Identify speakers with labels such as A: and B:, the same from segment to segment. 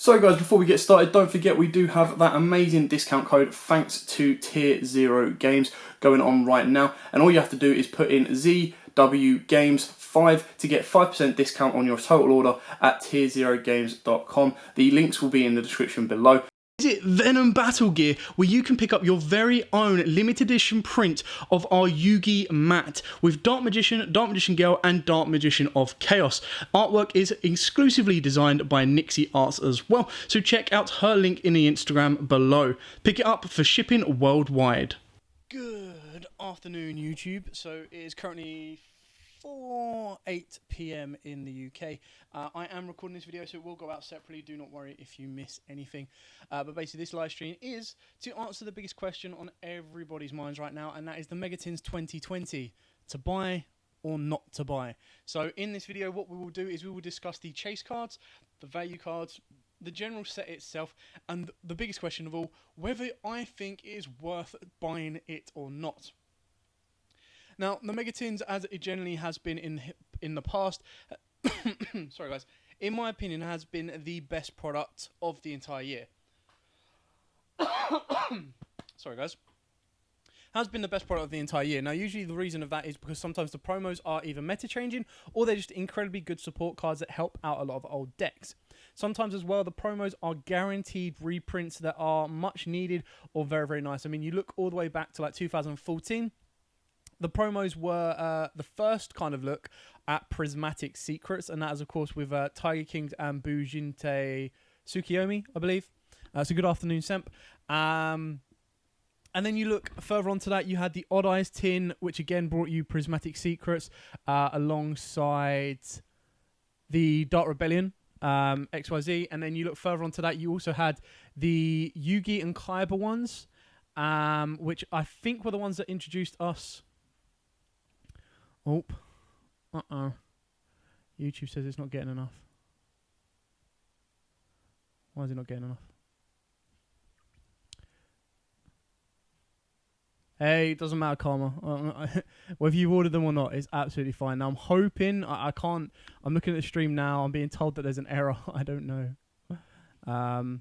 A: So guys, before we get started, don't forget we do have that amazing discount code thanks to Tier 0 Games going on right now. And all you have to do is put in ZW Games 5 to get 5% discount on your total order at tier0games.com. The links will be in the description below. Visit Venom Battle Gear, where you can pick up your very own limited edition print of our Yugi mat with Dark Magician Girl, and Dark Magician of Chaos. Artwork is exclusively designed by Nixie Arts as well, so check out her link in the Instagram below. Pick it up for shipping worldwide. Good afternoon, YouTube. So it is currently 8 p.m. in the UK. I am recording this video, so it will go out separately. Do not worry if you miss anything. But basically, this live stream is to answer the biggest question on everybody's minds right now, and that is the Megatins 2020. To buy or not to buy. So in this video, what we will do is we will discuss the chase cards, the value cards, the general set itself, and the biggest question of all, whether I think it is worth buying it or not. Now, the Megatins, as it generally has been in the past, sorry guys, in my opinion, has been the best product of the entire year. Sorry guys. Has been the best product of the entire year. Now, usually the reason of that is because sometimes the promos are either meta-changing or they're just incredibly good support cards that help out a lot of old decks. Sometimes as well, the promos are guaranteed reprints that are much needed or very, very nice. I mean, you look all the way back to like 2014. The promos were the first kind of look at Prismatic Secrets, and that is, of course, with Tiger Kings and Bujinte Tsukiyomi, I believe. So good afternoon, Semp. And then you look further on to that, you had the Odd Eyes tin, which again brought you Prismatic Secrets, alongside the Dark Rebellion, XYZ. And then you look further on to that, you also had the Yugi and Kaiba ones, which I think were the ones that introduced us. Oh, YouTube says it's not getting enough. Why is it not getting enough? Hey, it doesn't matter, Karma. Whether you've ordered them or not, it's absolutely fine. Now, I'm hoping, I can't, I'm looking at the stream now, I'm being told that there's an error. I don't know.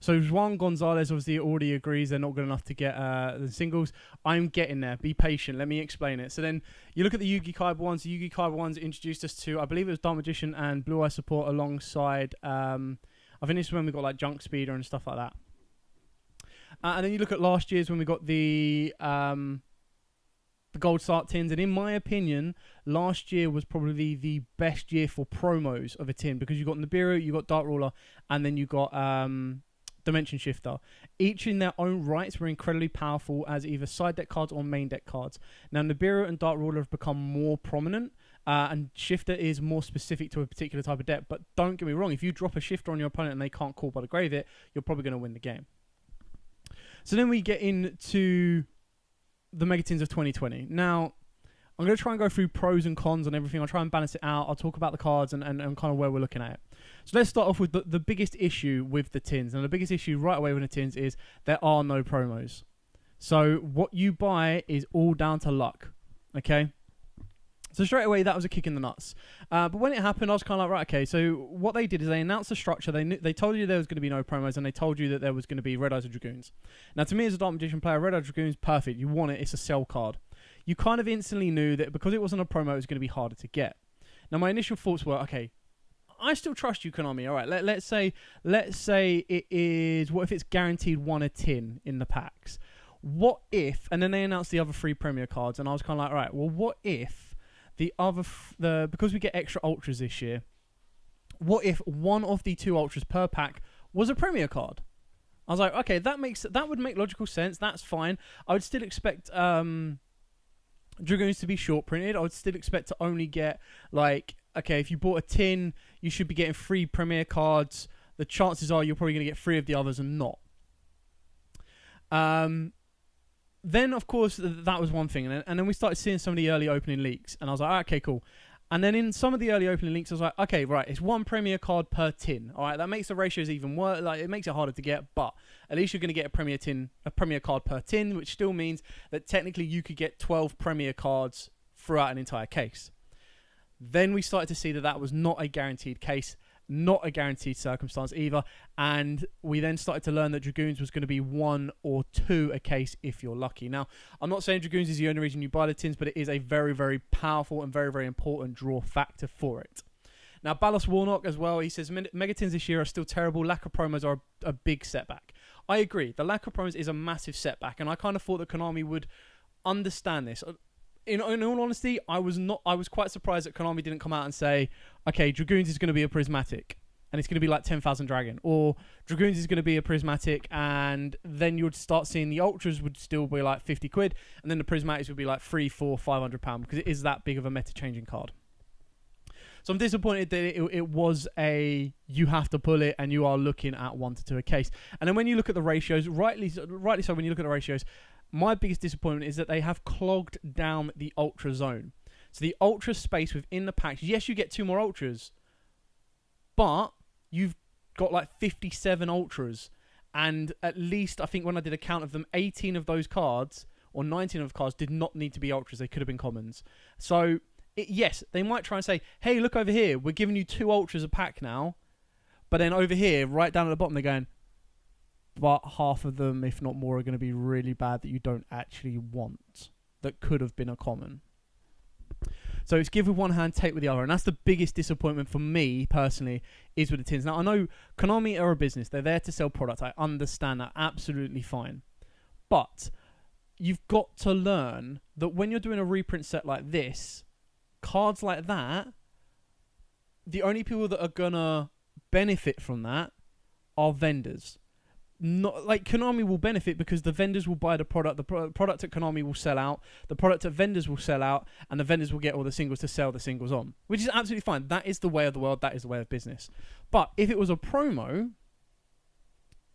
A: So Juan Gonzalez obviously already agrees they're not good enough to get the singles. I'm getting there. Be patient. Let me explain it. So then you look at the Yugi Kaiba ones. The Yugi Kaiba ones introduced us to, I believe it was Dark Magician and Blue Eye support alongside, I think this is when we got like Junk Speeder and stuff like that. And then you look at last year's when we got the Gold Start tins. And in my opinion, last year was probably the best year for promos of a tin, because you got Nibiru, you got Dark Ruler, and then you got Dimension Shifter. Each in their own rights were incredibly powerful as either side deck cards or main deck cards. Now, Nibiru and Dark Ruler have become more prominent, and Shifter is more specific to a particular type of deck. But don't get me wrong, if you drop a Shifter on your opponent and they can't call by the grave it, you're probably going to win the game. So then we get into the Megatins of 2020. Now, I'm going to try and go through pros and cons and everything. I'll try and balance it out. I'll talk about the cards and kind of where we're looking at it. So let's start off with the biggest issue with the tins. And the biggest issue right away with the tins is there are no promos. So what you buy is all down to luck. Okay? So straight away, that was a kick in the nuts. But when it happened, I was kind of like, right, okay. So what they did is they announced the structure. They told you there was going to be no promos, and they told you that there was going to be Red Eyes of Dragoons. Now, to me as a Dark Magician player, Red Eyes of Dragoons, perfect. You want it. It's a sell card. You kind of instantly knew that because it wasn't a promo, it was going to be harder to get. Now, my initial thoughts were, okay, I still trust you, Konami. All right, let's say it is, what if it's guaranteed 1 a tin in the packs? What if, and then they announced the other 3 Premier cards, and I was kind of like, all right, well, what if because we get extra ultras this year, what if one of the 2 ultras per pack was a Premier card? I was like, okay, that would make logical sense. That's fine. I would still expect Dragoons to be short printed. I would still expect to only get, like, okay, if you bought a tin, you should be getting 3 Premier cards. The chances are you're probably going to get 3 of the others and not. Then, of course, that was one thing. And then we started seeing some of the early opening leaks. And I was like, okay, cool. And then in some of the early opening leaks, I was like, okay, right, it's 1 Premier card per tin. All right, that makes the ratios even worse. Like, it makes it harder to get, but at least you're going to get a Premier card per tin, which still means that technically you could get 12 Premier cards throughout an entire case. Then we started to see that was not a guaranteed case. not a guaranteed circumstance either. And we then started to learn that Dragoons was going to be 1 or 2 a case if you're lucky. Now, I'm not saying Dragoons is the only reason you buy the tins, but it is a very, very powerful and very, very important draw factor for it. Now, Ballas Warnock as well, he says, Megatins this year are still terrible. Lack of promos are a big setback. I agree. The lack of promos is a massive setback, and I kind of thought that Konami would understand this. In all honesty, I was quite surprised that Konami didn't come out and say, okay, Dragoons is going to be a prismatic, and it's going to be like 10,000 Dragon, or Dragoons is going to be a prismatic, and then you would start seeing the Ultras would still be like 50 quid, and then the prismatics would be like 3, 4, 500 pounds, because it is that big of a meta-changing card. So I'm disappointed that it was a you have to pull it, and you are looking at 1 to 2 a case. And then when you look at the ratios, rightly so, when you look at the ratios, my biggest disappointment is that they have clogged down the Ultra zone. So the Ultra space within the packs, yes, you get 2 more Ultras, but you've got like 57 Ultras. And at least, I think when I did a count of them, 18 of those cards, or 19 of the cards, did not need to be Ultras. They could have been commons. So, yes, they might try and say, hey, look over here, we're giving you 2 Ultras a pack now. But then over here, right down at the bottom, they're going, but half of them, if not more, are going to be really bad that you don't actually want, that could have been a common. So it's give with one hand, take with the other. And that's the biggest disappointment for me, personally, is with the tins. Now, I know Konami are a business. They're there to sell product. I understand that. Absolutely fine. But you've got to learn that when you're doing a reprint set like this, cards like that, the only people that are going to benefit from that are vendors. Not like Konami will benefit because the vendors will buy the product. The product at Konami will sell out. The product at vendors will sell out, and the vendors will get all the singles to sell the singles on, which is absolutely fine. That is the way of the world. That is the way of business. But if it was a promo,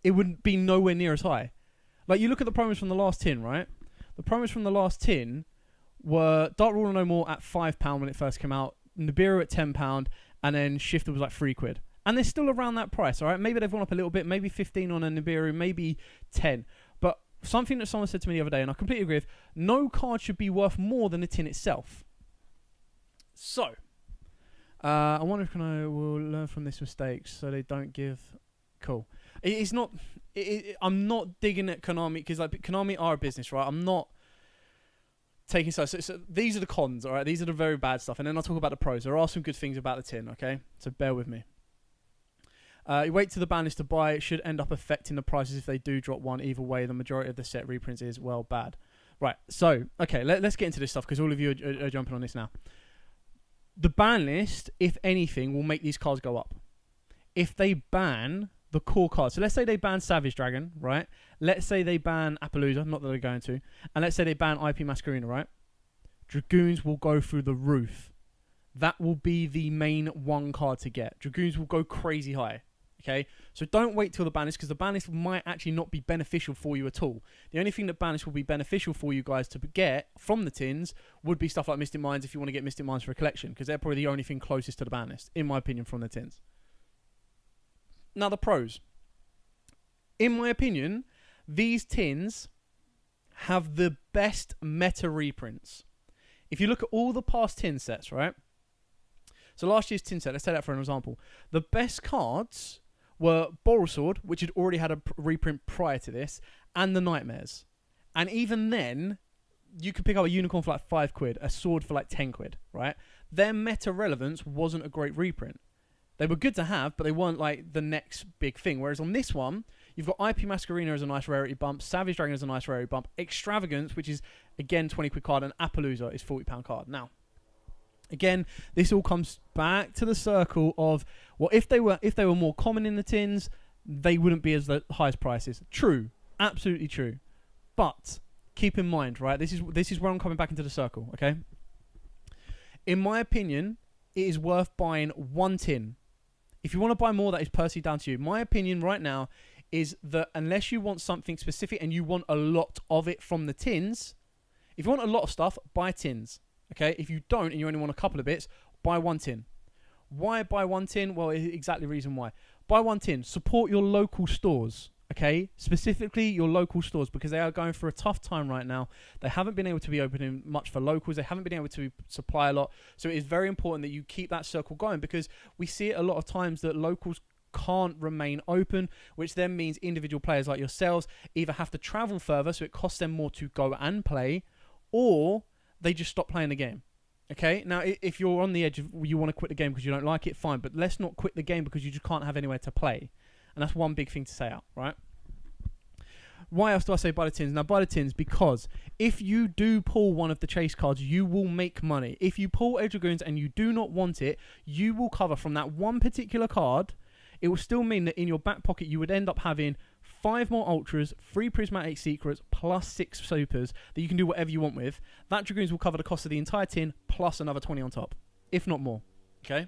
A: it wouldn't be nowhere near as high. Like, you look at the promos from the last tin, right? The promos from the last tin were Dark Ruler No More at £5 when it first came out, Nibiru at £10, and then Shifter was like £3. And they're still around that price, all right? Maybe they've gone up a little bit, maybe 15 on a Nibiru, maybe 10. But something that someone said to me the other day, and I completely agree with, no card should be worth more than the tin itself. So, I wonder if I will learn from this mistake so they don't give... Cool. It's not... I'm not digging at Konami, because like, Konami are a business, right? I'm not taking... So these are the cons, all right? These are the very bad stuff. And then I'll talk about the pros. There are some good things about the tin, okay? So bear with me. You wait till the ban list to buy. It should end up affecting the prices if they do drop one. Either way, the majority of the set reprints is, well, bad. Right, so, okay, let's get into this stuff because all of you are jumping on this now. The ban list, if anything, will make these cards go up. If they ban the core cards, so let's say they ban Savage Dragon, right? Let's say they ban Appaloosa, not that they're going to. And let's say they ban IP Masquerena, right? Dragoons will go through the roof. That will be the main one card to get. Dragoons will go crazy high. Okay, so don't wait till the ban list, because the ban list might actually not be beneficial for you at all. The only thing that ban list will be beneficial for you guys to get from the tins would be stuff like Mystic Minds, if you want to get Mystic Minds for a collection, because they're probably the only thing closest to the ban list, in my opinion, from the tins. Now, the pros. In my opinion, these tins have the best meta reprints. If you look at all the past tin sets, right? So last year's tin set, let's take that for an example. The best cards were Borrelsword, which had already had a reprint prior to this, and the Nightmares. And even then, you could pick up a Unicorn for like £5, a Sword for like £10, right? Their meta relevance wasn't a great reprint. They were good to have, but they weren't like the next big thing. Whereas on this one, you've got IP Masquerena as a nice rarity bump, Savage Dragon as a nice rarity bump, Extravagance, which is, again, £20 card, and Appaloosa is £40 card. Now, again, this all comes back to the circle of, well, if they were more common in the tins, they wouldn't be as the highest prices. True, absolutely true. But keep in mind, right? This is where I'm coming back into the circle. Okay. In my opinion, it is worth buying one tin. If you want to buy more, that is personally down to you. My opinion right now is that unless you want something specific and you want a lot of it from the tins, if you want a lot of stuff, buy tins. Okay, if you don't and you only want a couple of bits, buy one tin. Why buy one tin? Well, exactly the reason why. Buy one tin. Support your local stores. Okay, specifically your local stores, because they are going through a tough time right now. They haven't been able to be opening much for locals. They haven't been able to supply a lot. So it is very important that you keep that circle going, because we see it a lot of times that locals can't remain open, which then means individual players like yourselves either have to travel further, so it costs them more to go and play, or they just stop playing the game. Okay, now if you're on the edge of you want to quit the game because you don't like it, fine, but let's not quit the game because you just can't have anywhere to play. And that's one big thing to say out, right? Why else do I say buy the tins? Now, buy the tins because if you do pull one of the chase cards, you will make money. If you pull a Dragoons and you do not want it, you will cover from that one particular card. It will still mean that in your back pocket, you would end up having 5 more Ultras, 3 Prismatic Secrets, plus 6 Supers that you can do whatever you want with. That Dragoons will cover the cost of the entire tin, plus another 20 on top, if not more. Okay?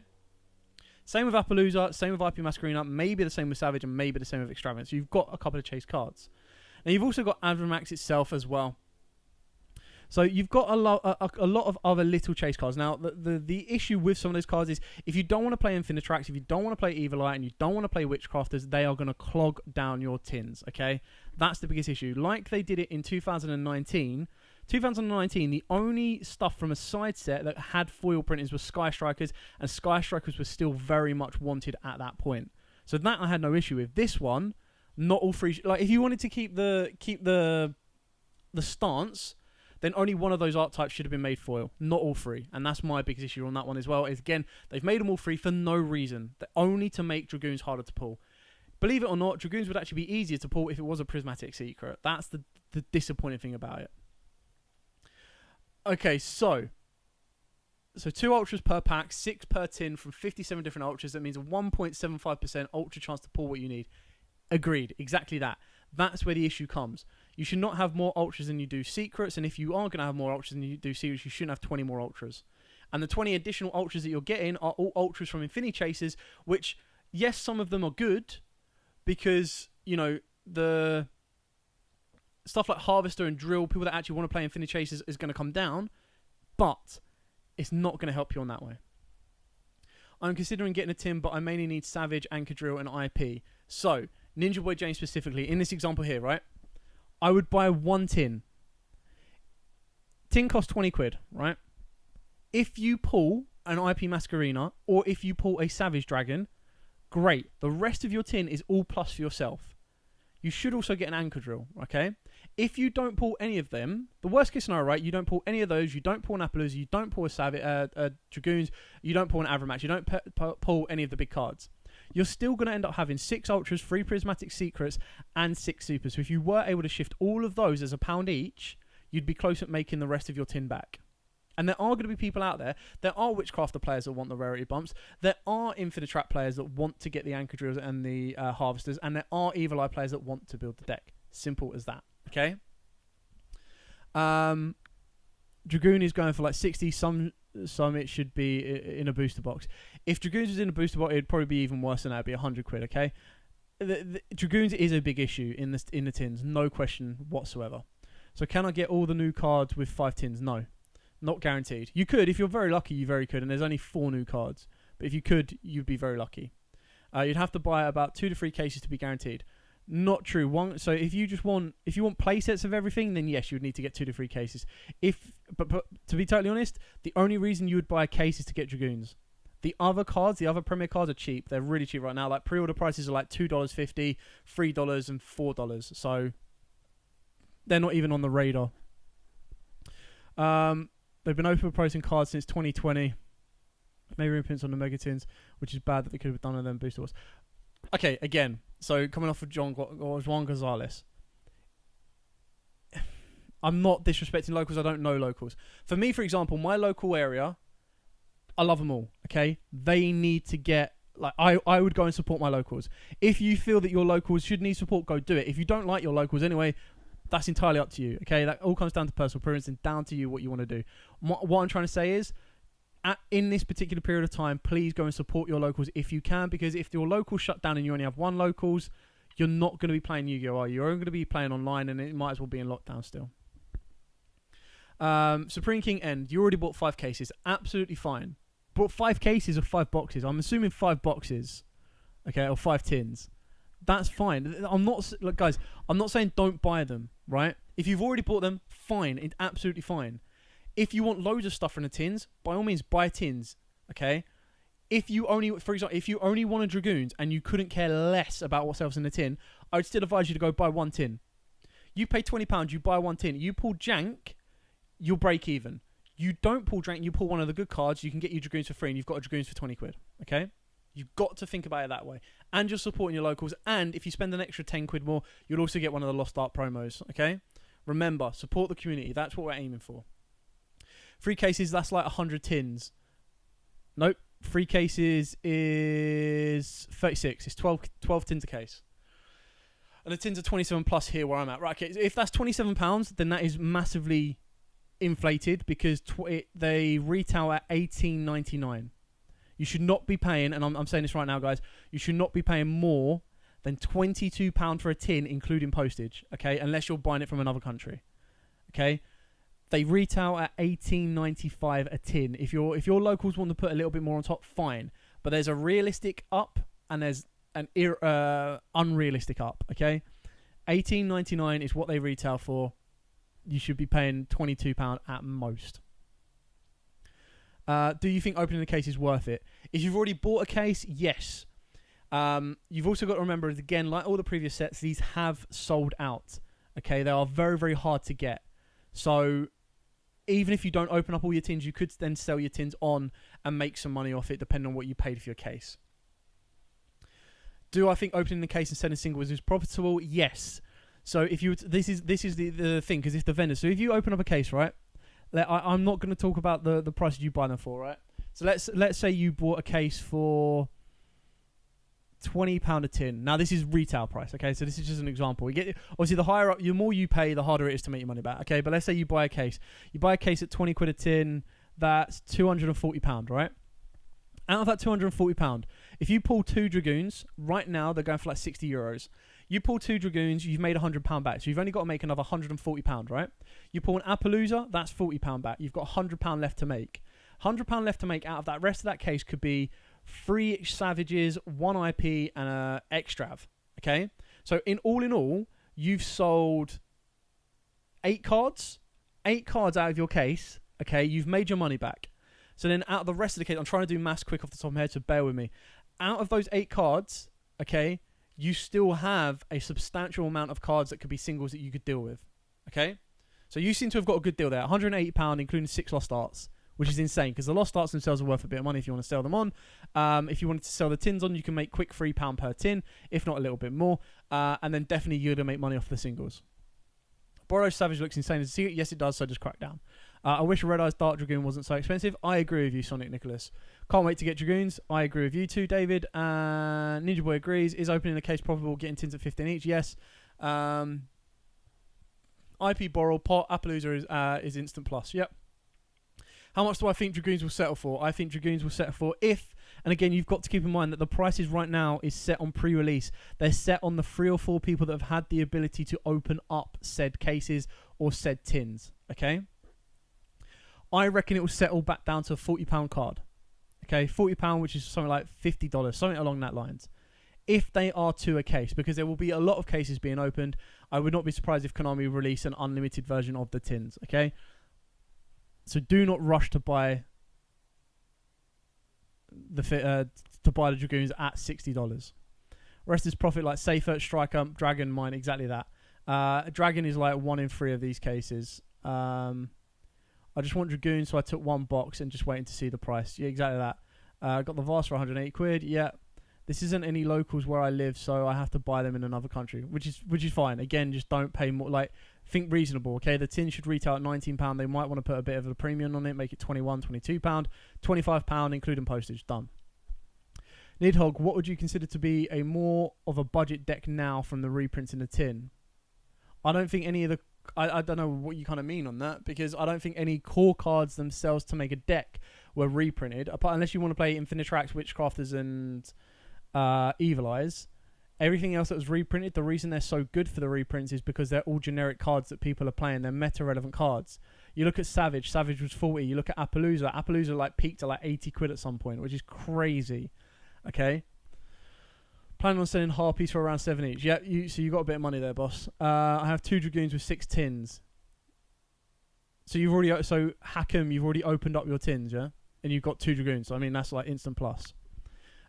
A: Same with Appaloosa, same with IP Masquerina, maybe the same with Savage, and maybe the same with Extravagance. So you've got a couple of chase cards. Now you've also got Avramax itself as well. So you've got a lot of other little chase cards. Now the issue with some of those cards is if you don't want to play Infinitrax, if you don't want to play Evil Eye, and you don't want to play Witchcrafters, they are going to clog down your tins. Okay, that's the biggest issue. Like they did it in 2019. 2019, the only stuff from a side set that had foil printings was Sky Strikers, and Sky Strikers was still very much wanted at that point. So that I had no issue with. This one, not all three. Like if you wanted to keep the stance, then only one of those archetypes should have been made foil, not all 3. And that's my biggest issue on that one as well. Is again, they've made them all 3 for no reason, only to make Dragoons harder to pull. Believe it or not, Dragoons would actually be easier to pull if it was a Prismatic Secret. That's the disappointing thing about it. Okay, so 2 Ultras per pack, 6 per tin from 57 different Ultras. That means a 1.75% Ultra chance to pull what you need. Agreed, exactly that. That's where the issue comes. You should not have more Ultras than you do Secrets, and if you are going to have more Ultras than you do Secrets, you shouldn't have 20 more Ultras. And the 20 additional Ultras that you're getting are all Ultras from Infinity Chasers, which, yes, some of them are good, because, you know, the stuff like Harvester and Drill, people that actually want to play Infinity Chasers, is going to come down, but it's not going to help you on that way. I'm considering getting a tin, but I mainly need Savage, Anchor Drill, and IP. So, Ninja Boy James specifically, in this example here, right? I would buy 1 tin. Tin costs 20 quid, right? If you pull an IP Masquerina, or if you pull a Savage Dragon, great. The rest of your tin is all plus for yourself. You should also get an Anchor Drill, okay? If you don't pull any of them, the worst case scenario, right? You don't pull any of those. You don't pull an Appaloosa. You don't pull a Savage, Dragoons. You don't pull an Avramax. You don't pull any of the big cards. You're still going to end up having 6 Ultras, 3 Prismatic Secrets, and 6 Supers. So if you were able to shift all of those as £1 each, you'd be close at making the rest of your tin back. And there are going to be people out there. There are Witchcrafter players that want the rarity bumps. There are Infinitrap players that want to get the Anchor Drills and the Harvesters. And there are Evil Eye players that want to build the deck. Simple as that. Okay? Dragoon is going for like 60. Some it should be in a booster box. If Dragoons was in a booster box, it'd probably be even worse than that. It'd be 100 quid, okay? The Dragoons is a big issue in the tins. No question whatsoever. So can I get all the new cards with 5 tins? No. Not guaranteed. You could. If you're very lucky, you very could. And there's only 4 new cards. But if you could, you'd be very lucky. You'd have to buy about 2 to 3 cases to be guaranteed. Not true. So if you want play sets of everything, then yes, you would need to get 2 to 3 cases. But to be totally honest, the only reason you would buy a case is to get Dragoons. The other cards, the other Premier cards are cheap. They're really cheap right now. Like pre-order prices are like $2.50, $3, and $4. So they're not even on the radar. They've been overpricing cards since 2020. Maybe reprints on the Megatins, which is bad that they could have done on them booster wars. Okay, again, so coming off of Juan Gonzalez. I'm not disrespecting locals. I don't know locals. For me, for example, my local area, I love them all, okay? They need to get... Like, I would go and support my locals. If you feel that your locals should need support, go do it. If you don't like your locals anyway, that's entirely up to you, okay? That all comes down to personal preference and down to you what you want to do. What I'm trying to say is, in this particular period of time, please go and support your locals if you can, because if your locals shut down and you only have 1 locals, you're not going to be playing Yu-Gi-Oh, are you? You're only going to be playing online, and it might as well be in lockdown still. Supreme King End. You already bought 5 cases. Absolutely fine. Bought 5 cases of 5 boxes. I'm assuming 5 boxes, okay, or 5 tins. That's fine. Look, guys, I'm not saying don't buy them, right? If you've already bought them, fine. It's absolutely fine. If you want loads of stuff from the tins, by all means, buy tins, okay? If you only, for example, if you only wanted Dragoons and you couldn't care less about what's else in the tin, I would still advise you to go buy one tin. You pay £20, you buy one tin. You pull jank, you'll break even. You don't pull jank, you pull one of the good cards, you can get your Dragoons for free and you've got a Dragoons for 20 quid, okay? You've got to think about it that way. And you're supporting your locals. And if you spend an extra 10 quid more, you'll also get one of the Lost Art promos, okay? Remember, support the community. That's what we're aiming for. Free cases, that's like 100 tins. Nope. Free cases is 36. It's 12 tins a case. And the tins are 27 plus here where I'm at. Right, okay. If that's £27, then that is massively inflated because they retail at $18.99. You should not be paying, and I'm saying this right now, guys, you should not be paying more than £22 for a tin, including postage, okay? Unless you're buying it from another country, okay? They retail at $18.95 a tin. If your locals want to put a little bit more on top, fine. But there's a realistic up and there's an unrealistic up, okay? $18.99 is what they retail for. You should be paying £22 at most. Do you think opening the case is worth it? If you've already bought a case, yes. You've also got to remember, again, like all the previous sets, these have sold out. Okay, they are very, very hard to get. So even if you don't open up all your tins, you could then sell your tins on and make some money off it, depending on what you paid for your case. Do I think opening the case and selling singles is profitable? Yes. So if you this is the thing, because it's the vendor. So if you open up a case, right? I'm not going to talk about the prices you buy them for, right? So let's say you bought a case for £20 a tin. Now this is retail price, okay? So this is just an example. Obviously the higher up, the more you pay, the harder it is to make your money back, okay? But let's say you buy a case. You buy a case at 20 quid a tin. That's £240, right? Out of that £240, if you pull 2 Dragoons, right now they're going for like €60. You pull 2 Dragoons, you've made £100 back. So you've only got to make another £140, right? You pull an Appaloosa, that's £40 back. You've got £100 left to make. £100 left to make out of that. Rest of that case could be 3 Savages, 1 IP, and a Extrav. Okay? So in all, you've sold 8 cards. 8 cards out of your case. Okay? You've made your money back. So then out of the rest of the case, I'm trying to do maths quick off the top of my head, so bear with me. Out of those 8 cards, okay, you still have a substantial amount of cards that could be singles that you could deal with. Okay? So you seem to have got a good deal there. £180, including 6 Lost Arts, which is insane, because the Lost Arts themselves are worth a bit of money if you want to sell them on. If you wanted to sell the tins on, you can make quick £3 per tin, if not a little bit more. And then definitely you're going to make money off the singles. Boros Savage looks insane as a secret. Yes, it does, so does Crackdown. I wish a Red Eyes Dark Dragoon wasn't so expensive. I agree with you, Sonic Nicholas. Can't wait to get Dragoons. I agree with you too, David. Ninja Boy agrees. Is opening the case profitable, getting tins at 15 each? Yes. IP Borrel, Pot, Appaloosa is instant plus. Yep. How much do I think Dragoons will settle for? I think Dragoons will settle for and again, you've got to keep in mind that the prices right now is set on pre-release. They're set on the 3 or 4 people that have had the ability to open up said cases or said tins. Okay? I reckon it will settle back down to a £40 card. Okay? £40, which is something like $50, something along that lines. If they are to a case, because there will be a lot of cases being opened. I would not be surprised if Konami release an unlimited version of the tins. Okay? So do not rush to buy the Dragoons at $60. Rest is profit like Safer, Striker, Dragon, mine, exactly that. Dragon is like 1 in 3 of these cases. I just want Dragoons, so I took 1 box and just waiting to see the price. Yeah, exactly that. Got the Vast for 108 quid. Yeah. This isn't any locals where I live, so I have to buy them in another country, which is fine. Again, just don't pay more. Like, think reasonable, okay? The tin should retail at £19. They might want to put a bit of a premium on it, make it £21, £22, £25, including postage. Done. Nidhogg, what would you consider to be a more of a budget deck now from the reprints in the tin? I don't think any of the... I don't know what you kind of mean on that, because I don't think any core cards themselves to make a deck were reprinted, unless you want to play Infinitrax, Witchcrafters, and Evil Eyes. Everything else that was reprinted, the reason they're so good for the reprints is because they're all generic cards that people are playing. They're meta-relevant cards. You look at Savage. Savage was 40. You look at Appaloosa. Appaloosa like peaked at like 80 quid at some point, which is crazy. Okay? Planning on selling harpies for around 7 each. Yeah, so you got a bit of money there, boss. I have 2 dragoons with 6 tins. So Hackham, you've already opened up your tins, yeah? And you've got 2 dragoons. So, I mean, that's like instant plus.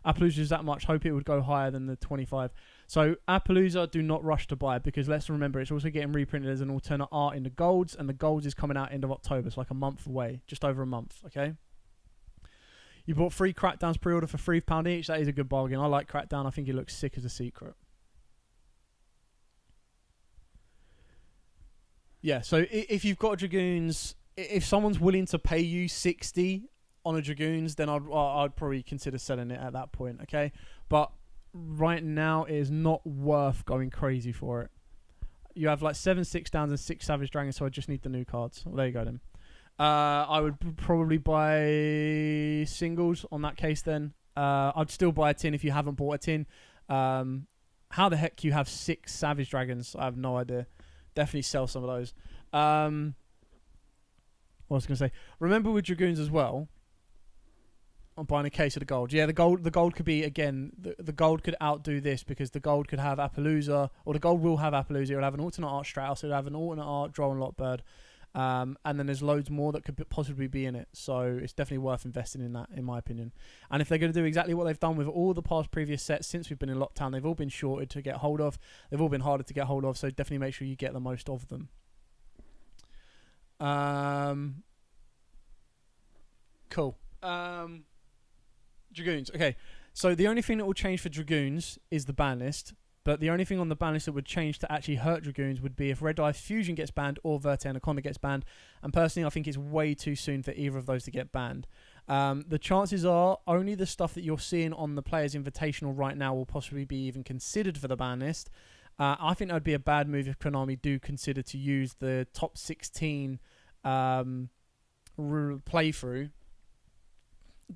A: Appaloosa is that much. Hope it would go higher than the 25. So Appaloosa, do not rush to buy, because let's remember it's also getting reprinted as an alternate art in the golds, and the golds is coming out end of October, so like a month away, just over a month. Okay. You bought 3 Crackdowns pre-order for £3 each. That is a good bargain. I like Crackdown. I think it looks sick as a secret. Yeah. So if you've got dragoons, if someone's willing to pay you 60 on a dragoons, then I'd probably consider selling it at that point. Okay, but right now it is not worth going crazy for it. You have like 7 6-downs and 6 Savage Dragons, so I just need the new cards. Well, there you go then. I would probably buy singles on that case then. I'd still buy a tin if you haven't bought a tin. How the heck you have 6 Savage Dragons? I have no idea. Definitely sell some of those. What was I going to say? Remember with dragoons as well, I'm buying a case of the gold. Yeah, the gold could be, again, the gold could outdo this, because the gold could have Appaloosa, or the gold will have Appaloosa. It'll have an alternate art Strauss, it'll have an alternate art Droll and Lockbird, and then there's loads more that could possibly be in it. So it's definitely worth investing in that, in my opinion. And if they're going to do exactly what they've done with all the past previous sets since we've been in lockdown, they've all been shorted to get hold of. They've all been harder to get hold of, so definitely make sure you get the most of them. Cool. Dragoons. Okay, so the only thing that will change for dragoons is the ban list, but the only thing on the ban list that would change to actually hurt dragoons would be if Red Eye Fusion gets banned or Verte Anaconda gets banned, and personally I think it's way too soon for either of those to get banned. The chances are only the stuff that you're seeing on the Players Invitational right now will possibly be even considered for the ban list. I think that would be a bad move if Konami do consider to use the top 16 playthrough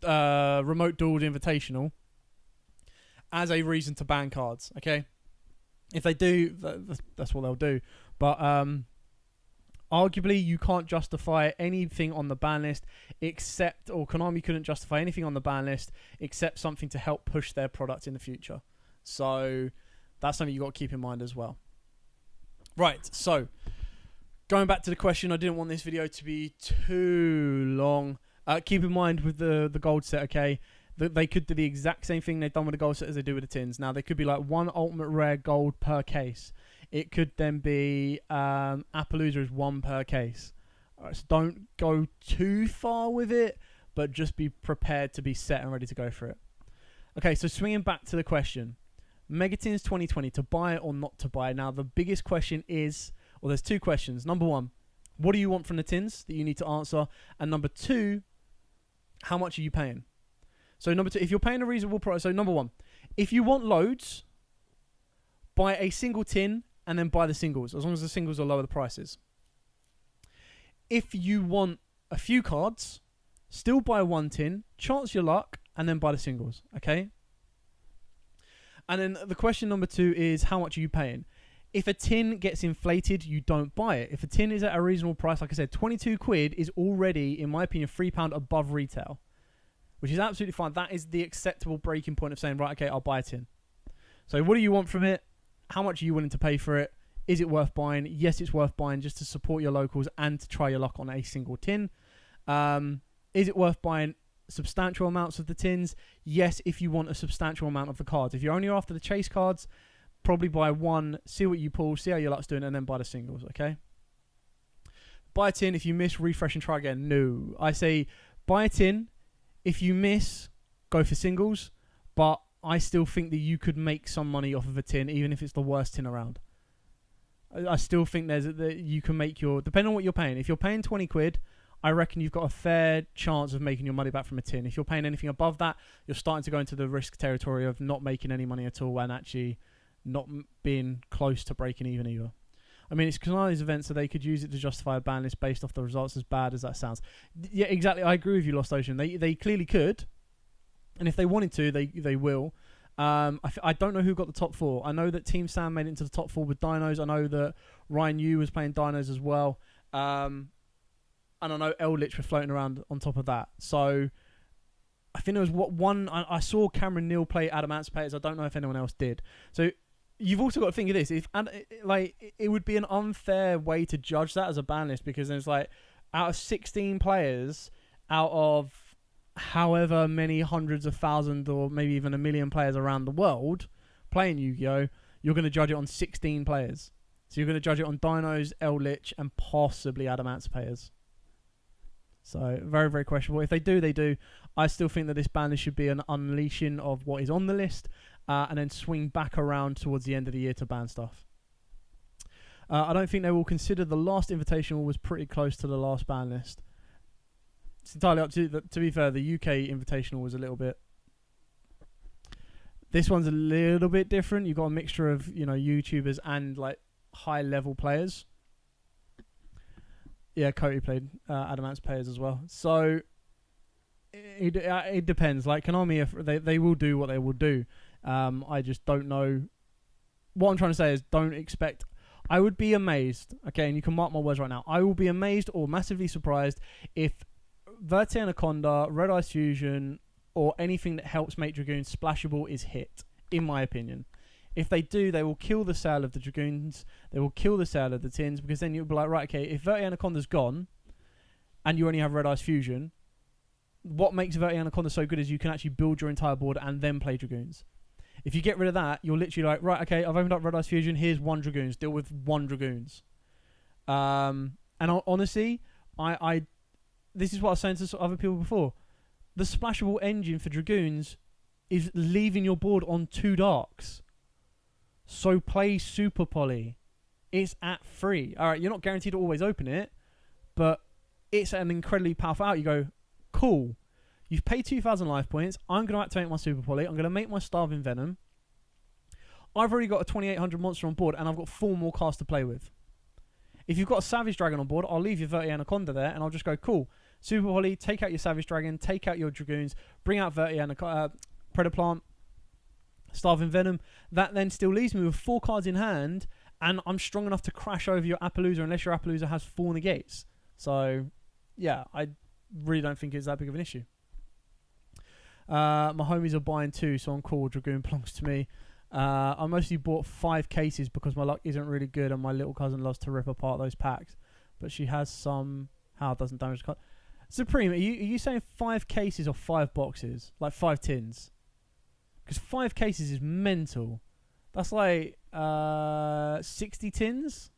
A: remote dueled invitational as a reason to ban cards. Okay, if they do, that's what they'll do. But arguably, you can't justify anything on the ban list except, or Konami couldn't justify anything on the ban list except something to help push their product in the future. So that's something you've got to keep in mind as well. Right, so going back to the question, I didn't want this video to be too long. Keep in mind with the gold set, okay, that they could do the exact same thing they've done with the gold set as they do with the tins. Now, they could be like 1 ultimate rare gold per case. It could then be Appaloosa is 1 per case. Alright, so don't go too far with it, but just be prepared to be set and ready to go for it. Okay, so swinging back to the question. Megatins 2020, to buy or not to buy. Now, the biggest question is, well, there's 2 questions. Number 1, what do you want from the tins that you need to answer? And number 2, how much are you paying? So number 2, if you're paying a reasonable price, so number 1, if you want loads, buy a single tin and then buy the singles, as long as the singles are lower the prices. If you want a few cards, still buy 1 tin, chance your luck, and then buy the singles, okay? And then the question number 2 is, how much are you paying? If a tin gets inflated, you don't buy it. If a tin is at a reasonable price, like I said, 22 quid is already, in my opinion, £3 above retail, which is absolutely fine. That is the acceptable breaking point of saying, right, okay, I'll buy a tin. So what do you want from it? How much are you willing to pay for it? Is it worth buying? Yes, it's worth buying just to support your locals and to try your luck on a single tin. Is it worth buying substantial amounts of the tins? Yes, if you want a substantial amount of the cards. If you're only after the chase cards, probably buy 1, see what you pull, see how your luck's doing, and then buy the singles, okay? Buy a tin. If you miss, refresh and try again. No. I say buy a tin. If you miss, go for singles. But I still think that you could make some money off of a tin, even if it's the worst tin around. I still think that you can make your... Depending on what you're paying. If you're paying 20 quid, I reckon you've got a fair chance of making your money back from a tin. If you're paying anything above that, you're starting to go into the risk territory of not making any money at all and actually not being close to breaking even either. I mean, it's Konami's event, so they could use it to justify a ban list based off the results, as bad as that sounds. Yeah, exactly. I agree with you, Lost Ocean. They clearly could, and if they wanted to, they will. I don't know who got the top 4. I know that Team Sam made it into the top 4 with Dinos. I know that Ryan Yu was playing Dinos as well. And I know Eldritch were floating around on top of that. So I think there was one. I saw Cameron Neal play Adamantium. I don't know if anyone else did. So you've also got to think of this. If it would be an unfair way to judge that as a ban list, because there's like out of 16 players, out of however many hundreds of thousands or maybe even a million players around the world playing Yu-Gi-Oh, you're going to judge it on 16 players. So you're going to judge it on Dinos, Lich, and possibly Adamantium. So very, very questionable. If they do, they do. I still think that this ban list should be an unleashing of what is on the list, and then swing back around towards the end of the year to ban stuff. I don't think they will consider the last Invitational was pretty close to the last ban list. It's entirely up to be fair, the UK Invitational was a little bit... This one's a little bit different. You've got a mixture of, YouTubers and like high-level players. Yeah, Cody played Adamant's players as well. So it depends. Like Konami, they will do what they will do. I just don't know. What I'm trying to say is, don't expect. I would be amazed. Okay, and you can mark my words right now. I will be amazed or massively surprised if Verte Anaconda, Red Ice Fusion, or anything that helps make Dragoons splashable is hit. In my opinion. If they do, they will kill the sale of the Dragoons. They will kill the sale of the Tins, because then you'll be like, right, okay, if Verte Anaconda's gone and you only have Red Ice Fusion, what makes Verte Anaconda so good is you can actually build your entire board and then play Dragoons. If you get rid of that, you're literally like, right, okay, I've opened up Red Ice Fusion, here's 1 Dragoons. Deal with 1 Dragoons. And honestly, this is what I was saying to other people before. The splashable engine for Dragoons is leaving your board on 2 Darks. So play Super Poly. It's at 3. Alright, you're not guaranteed to always open it, but it's an incredibly powerful out. You go, cool. You've paid 2,000 life points. I'm going to activate my Super Poly. I'm going to make my Starving Venom. I've already got a 2,800 monster on board, and I've got 4 more cards to play with. If you've got a Savage Dragon on board, I'll leave your Verte Anaconda there, and I'll just go, cool. Super Poly, take out your Savage Dragon, take out your Dragoons, bring out Verte Anaconda, Predaplant, Starving Venom. That then still leaves me with 4 cards in hand, and I'm strong enough to crash over your Appaloosa unless your Appaloosa has 4 negates. So, yeah, I really don't think it's that big of an issue. My homies are buying 2, so I'm cool. Dragoon belongs to me. I mostly bought 5 cases because my luck isn't really good, and my little cousin loves to rip apart those packs. But she has some... How it doesn't damage the card. Supreme, are you saying 5 cases or 5 boxes? Like 5 tins? Because 5 cases is mental. That's like 60 tins?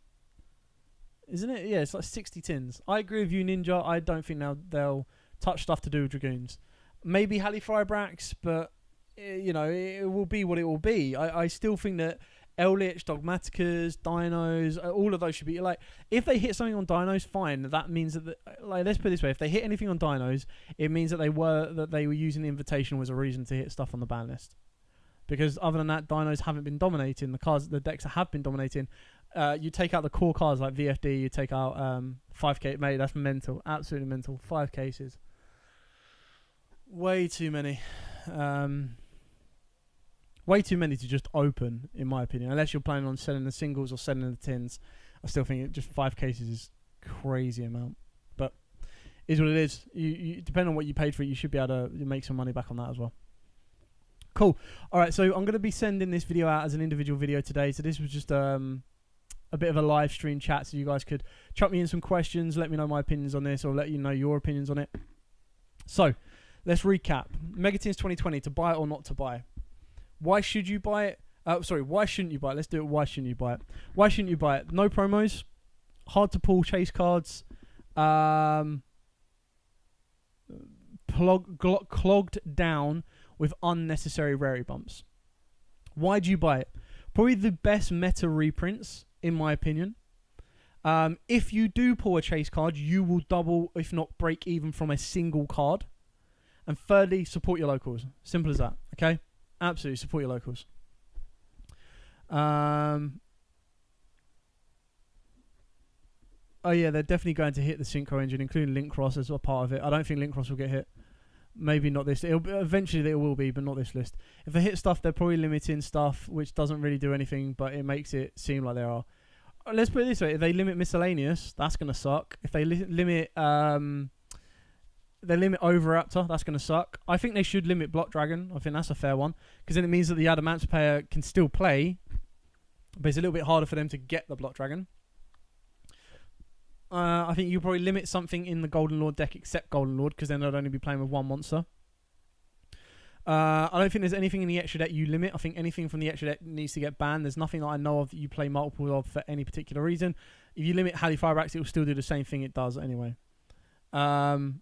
A: Isn't it? Yeah, it's like 60 tins. I agree with you, Ninja. I don't think they'll touch stuff to do with Dragoons. Maybe Halifrybrax, but it will be what it will be. I still think that Lich, Dogmaticas, Dinos, all of those should be like, if they hit something on Dinos, fine. That means that let's put it this way: if they hit anything on Dinos, it means that they were using the Invitational as a reason to hit stuff on the ban list. Because other than that, Dinos haven't been dominating the decks that have been dominating. You take out the core cards like VFD, you take out 5k, mate. That's mental, absolutely mental. 5 cases, way too many. Way too many to just open, in my opinion. Unless you're planning on selling the singles or selling the tins. I still think just 5 cases is crazy amount. But is what it is. You depending on what you paid for it, you should be able to make some money back on that as well. Cool. Alright, so I'm going to be sending this video out as an individual video today. So this was just a bit of a live stream chat, so you guys could chuck me in some questions, let me know my opinions on this, or let you know your opinions on it. So, let's recap. Megatins 2020, to buy it or not to buy. Why should you buy it? Why shouldn't you buy it? Let's do it. Why shouldn't you buy it? Why shouldn't you buy it? No promos. Hard to pull chase cards. Clogged down with unnecessary rarity bumps. Why do you buy it? Probably the best meta reprints, in my opinion. If you do pull a chase card, you will double, if not break even from a single card. And thirdly, support your locals. Simple as that. Okay? Absolutely, support your locals. Oh yeah, they're definitely going to hit the Synchro engine, including Link Cross as a part of it. I don't think Link Cross will get hit. Maybe not this. Eventually it will be, but not this list. If they hit stuff, they're probably limiting stuff, which doesn't really do anything, but it makes it seem like they are. Let's put it this way: if they limit miscellaneous, that's gonna suck. If they limit they limit Overraptor. That's going to suck. I think they should limit Block Dragon. I think that's a fair one. Because then it means that the Adamant player can still play, but it's a little bit harder for them to get the Block Dragon. I think you probably limit something in the Golden Lord deck except Golden Lord, because then they'd only be playing with one monster. I don't think there's anything in the extra deck you limit. I think anything from the extra deck needs to get banned. There's nothing that I know of that you play multiple of for any particular reason. If you limit Halley Fireaxe, it will still do the same thing it does anyway. Hulk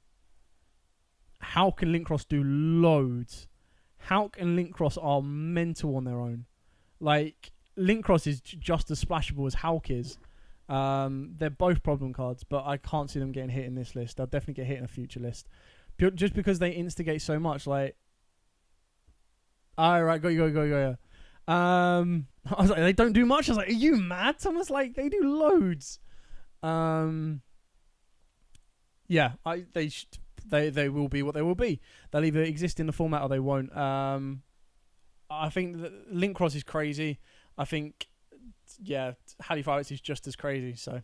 A: and Linkross do loads. Hulk and Linkross are mental on their own. Like, Linkross is just as splashable as Hulk is. They're both problem cards, but I can't see them getting hit in this list. They'll definitely get hit in a future list. Just because they instigate so much, like... Alright, go. I was like, they don't do much. I was like, are you mad? Someone's like, they do loads. Yeah, they will be what they will be. They'll either exist in the format or they won't. I think that Linkross is crazy. I think, yeah, Halley Fireaxe is just as crazy. So,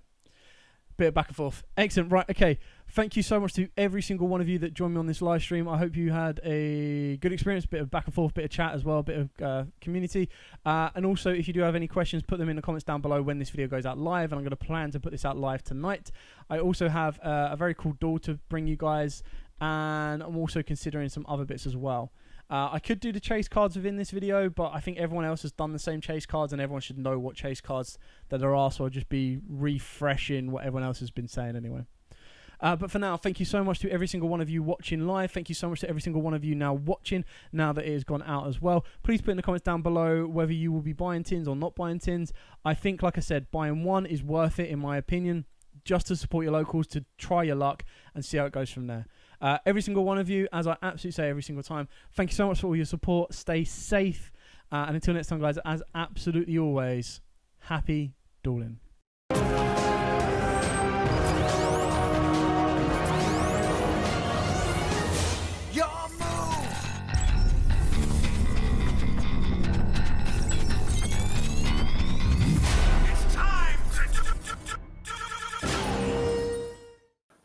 A: bit of back and forth. Excellent. Right, okay. Thank you so much to every single one of you that joined me on this live stream. I hope you had a good experience, bit of back and forth, bit of chat as well, bit of community. And also, if you do have any questions, put them in the comments down below when this video goes out live. And I'm going to plan to put this out live tonight. I also have a very cool doll to bring you guys. And I'm also considering some other bits as well. I could do the chase cards within this video, but I think everyone else has done the same chase cards and everyone should know what chase cards that there are, so I'll just be refreshing what everyone else has been saying anyway. But for now, thank you so much to every single one of you watching live. Thank you so much to every single one of you now watching, now that it has gone out as well. Please put in the comments down below whether you will be buying tins or not buying tins. I think, like I said, buying one is worth it in my opinion, just to support your locals, to try your luck and see how it goes from there. Every single one of you, as I absolutely say every single time, thank you so much for all your support. Stay safe. And until next time, guys, as absolutely always, happy dueling.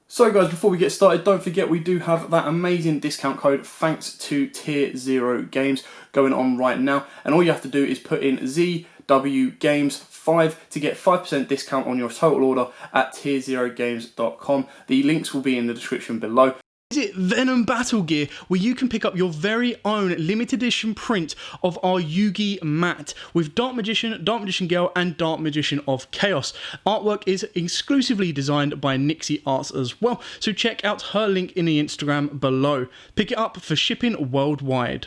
A: So guys, before we get started, don't forget we do have that amazing discount code thanks to Tier 0 Games going on right now. And all you have to do is put in ZW Games 5 to get 5% discount on your total order at tier0games.com. The links will be in the description below. Visit Venom Battle Gear, where you can pick up your very own limited edition print of our Yugi mat with Dark Magician Girl, and Dark Magician of Chaos. Artwork is exclusively designed by Nixie Arts as well, so check out her link in the Instagram below. Pick it up for shipping worldwide.